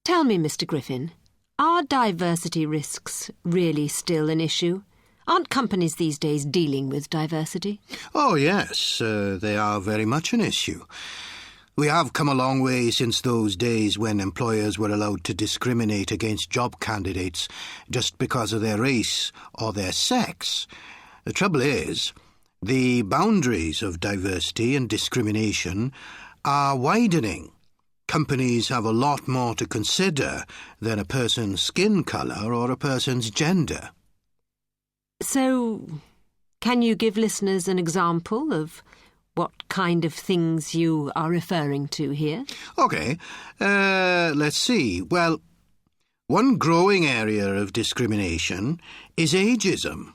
Tell me, Mr. Griffin, are diversity risks really still an issue? Aren't companies these days dealing with diversity? Oh, yes, they are very much an issue. We have come a long way since those days when employers were allowed to discriminate against job candidates just because of their race or their sex. The trouble is, the boundaries of diversity and discrimination are widening. Companies have a lot more to consider than a person's skin colour or a person's gender. So, can you give listeners an example of what kind of things you are referring to here? OK, let's see. Well, one growing area of discrimination is ageism.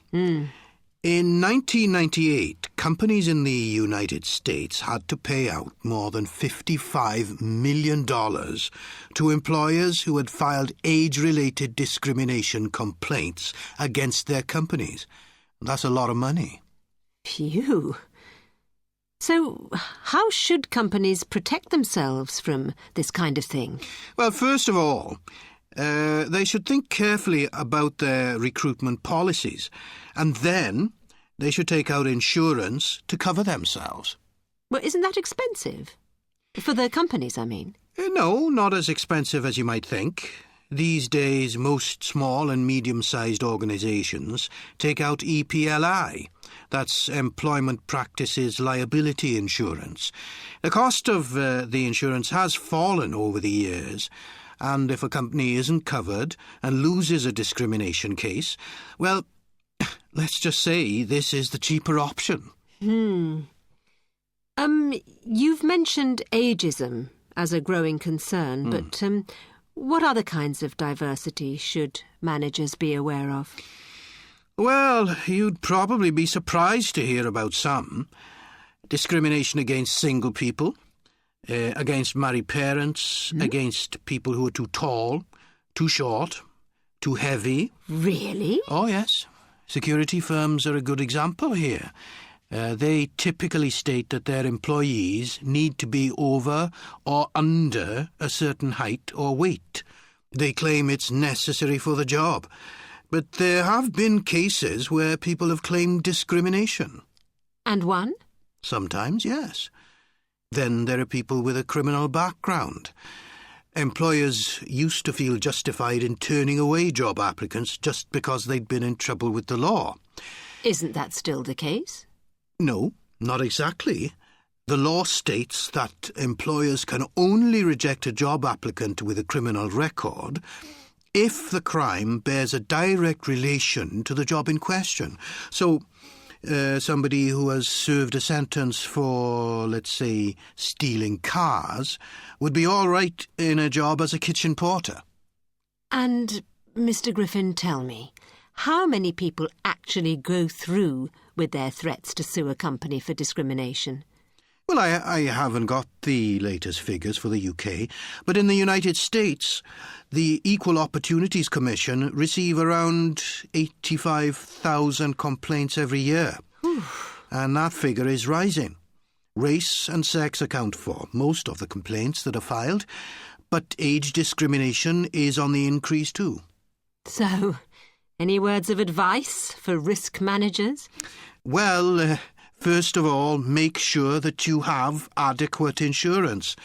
In 1998, companies in the United States had to pay out more than $55 million to employers who had filed age-related discrimination complaints against their companies. That's a lot of money. Phew. So, how should companies protect themselves from this kind of thing? Well, first of all, they should think carefully about their recruitment policies, and then they should take out insurance to cover themselves. Well, isn't that expensive? For the companies, I mean. No, not as expensive as you might think. These days, most small and medium-sized organisations take out EPLI. That's Employment Practices Liability Insurance. The cost of the insurance has fallen over the years, and if a company isn't covered and loses a discrimination case, well, let's just say this is the cheaper option. You've mentioned ageism as a growing concern, but what other kinds of diversity should managers be aware of? Well, you'd probably be surprised to hear about some. Discrimination against single people, against married parents, against people who are too tall, too short, too heavy. Really? Oh, yes. Security firms are a good example here. They typically state that their employees need to be over or under a certain height or weight. They claim it's necessary for the job. But there have been cases where people have claimed discrimination. And won? Sometimes, yes. Then there are people with a criminal background. Employers used to feel justified in turning away job applicants just because they'd been in trouble with the law. Isn't that still the case? No, not exactly. The law states that employers can only reject a job applicant with a criminal record if the crime bears a direct relation to the job in question. So, somebody who has served a sentence for, let's say, stealing cars would be all right in a job as a kitchen porter. And, Mr. Griffin, tell me, how many people actually go through with their threats to sue a company for discrimination? Well, I haven't got the latest figures for the UK, but in the United States, the Equal Opportunities Commission receive around 85,000 complaints every year. And that figure is rising. Race and sex account for most of the complaints that are filed, but age discrimination is on the increase too. So, any words of advice for risk managers? Well, first of all, make sure that you have adequate insurance.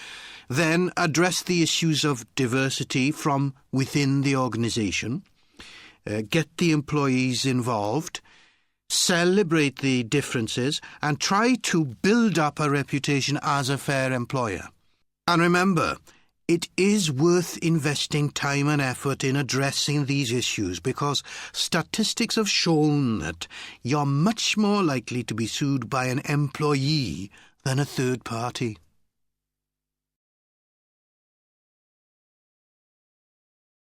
Then address the issues of diversity from within the organisation. Get the employees involved. Celebrate the differences and try to build up a reputation as a fair employer. And remember, it is worth investing time and effort in addressing these issues because statistics have shown that you're much more likely to be sued by an employee than a third party.